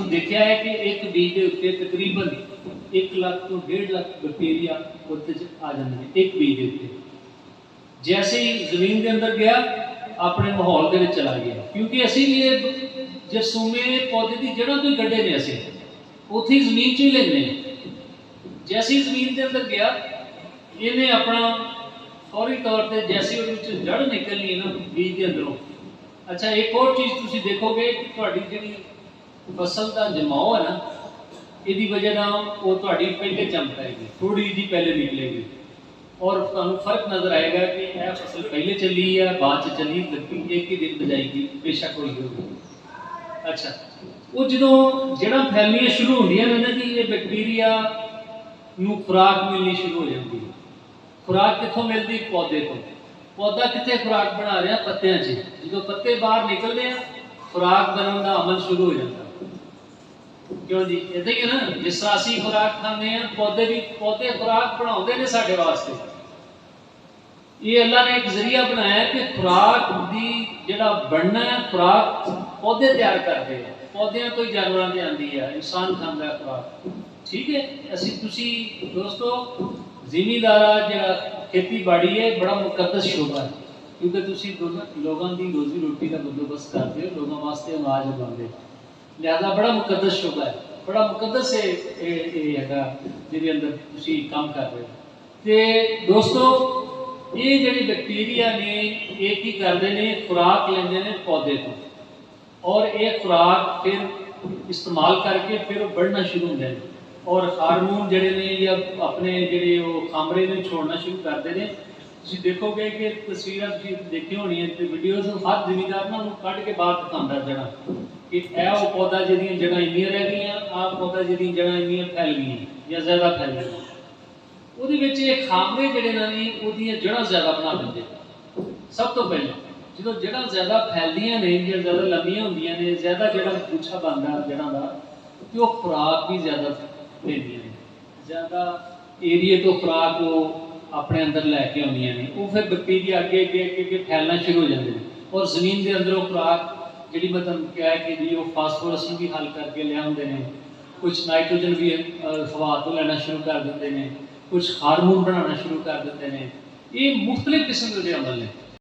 देखा है कि एक बीज के उत्ते तकरीबन 1 लाख तो 1.5 लाख बैक्टीरिया उसदे च आ जाते हैं एक बीज के उत्ते। जैसे ही जमीन के अंदर गया अपने माहौल के चला गया, क्योंकि असी ये जरसूमे पौधे की जड़ों तो ही कढ़े ने, असी उत्थे ही जमीन चो ही लेने। जैसे ही जमीन के अंदर गया इन्हें अपना फौरी तौर पर जैसे वो जड़ निकलनी है ना बीज के अंदरों। अच्छा एक और चीज़ तुम देखोगे कि तुहाडी जिहड़ी फसल का जमाओ है ना, इसकी वजह ना वो तुहाडी पहले चमक आएगी, थोड़ी जी पहले निकलेगी और तुहानू फर्क नजर आएगा कि यह फसल पहले चली है बाद च चली लगी, एक ही दिन बजाएगी बेशक कोई होगी। अच्छा वो जो जड़ा फैलनियां शुरू होंदियां ने ना जी, ये बैक्टीरिया नू खुराक मिलनी शुरू हो जाती है। खुराक कितों मिलती? पौधे तो। पौधा कितने खुराक बना रहा? पत्तियां च। जो पत्ते बाहर निकलते हैं खुराक बनने का अमल शुरू हो जाता है। क्यों जी? इदा ही है ना, जिस तरह असी खुराक खाते हैं पौधे भी, पौधे खुराक बनाते हैं साढ़े वास्ते। ये अल्लाह ने एक जरिया बनाया कि खुराक की जड़ा बनना है, खुराक पौधे तैयार करते हैं, पौधों तो ही जानवरों से आती है, इंसान खाता है खुराक। ठीक है, असी तुसी दोस्तों जिमीदारा जरा खेती बाड़ी है बड़ा मुकद्दस शोभा है, क्योंकि तुम लोगों की रोजी रोटी का बंदोबस्त करते हो, लोगों वास्ते अनाज उगाते, लिहाजा बड़ा मुकद्दस शोभा है, बड़ा मुकद्दस है जिहदे अंदर तुसी काम कर रहे हो। तो दोस्तों ये जिहड़े बैक्टीरिया ने ये की करते हैं, खुराक लेंदे ने पौधे तो, और ये खुराक फिर इस्तेमाल करके फिर बढ़ना शुरू होंदे हैं और हारमोन जड़े ने या अपने जड़े वो खामरे ने छोड़ना शुरू करते हैं। तुम देखोगे कि तस्वीर देखी होनी है वीडियोज, हर जिमीदार ना कढ़ के बाहर दिखाता जड़ा कि यह वो पौधा जिहदियां जड़ां इन्नियां रह गई, आ पौधा जिहदियां जड़ां इन्नियां फैल गई या ज़्यादा फैल गई, ਉਹਦੇ ਵਿੱਚ ਇਹ ਖਾਮਰੇ ਜਿਹੜੇ ਨੇ ਜੀ ਉਹਦੀਆਂ ਜੜਾਂ ਜ਼ਿਆਦਾ ਬਣਾ ਦਿੰਦੇ। ਸਭ ਤੋਂ ਪਹਿਲਾਂ ਜਦੋਂ ਜੜਾਂ ਜ਼ਿਆਦਾ ਫੈਲਦੀਆਂ ਨੇ ਜਾਂ ਜ਼ਿਆਦਾ ਲੰਮੀਆਂ ਹੁੰਦੀਆਂ ਨੇ, ਜ਼ਿਆਦਾ ਜਿਹੜਾ ਗੁੱਛਾ ਬਣਦਾ ਜੜਾਂ ਦਾ, ਤੇ ਉਹ ਖੁਰਾਕ ਵੀ ਜ਼ਿਆਦਾ ਲੈਂਦੀਆਂ ਨੇ, ਜ਼ਿਆਦਾ ਏਰੀਏ ਤੋਂ ਖੁਰਾਕ ਉਹ ਆਪਣੇ ਅੰਦਰ ਲੈ ਕੇ ਆਉਂਦੀਆਂ ਨੇ, ਉਹ ਫਿਰ ਬੈਕਟੀਰੀਆ ਅੱਗੇ ਅੱਗੇ ਅੱਗੇ ਅੱਗੇ ਫੈਲਣਾ ਸ਼ੁਰੂ ਹੋ ਜਾਂਦੇ ਨੇ ਔਰ ਜ਼ਮੀਨ ਦੇ ਅੰਦਰੋਂ ਖੁਰਾਕ ਜਿਹੜੀ ਮੈਂ ਤੁਹਾਨੂੰ ਕਿਹਾ ਕਿ ਜੀ ਉਹ ਫਾਸਫੋਰਸ ਨੂੰ ਵੀ ਹੱਲ ਕਰਕੇ ਲਿਆਉਂਦੇ ਨੇ, ਕੁਛ ਨਾਈਟ੍ਰੋਜਨ ਵੀ ਹਵਾ ਤੋਂ ਲੈਣਾ ਸ਼ੁਰੂ ਕਰ ਦਿੰਦੇ ਨੇ, कुछ हारमोन बनाना शुरू कर देते हैं। ये मुख्तलिफ किस्म के अमल ने।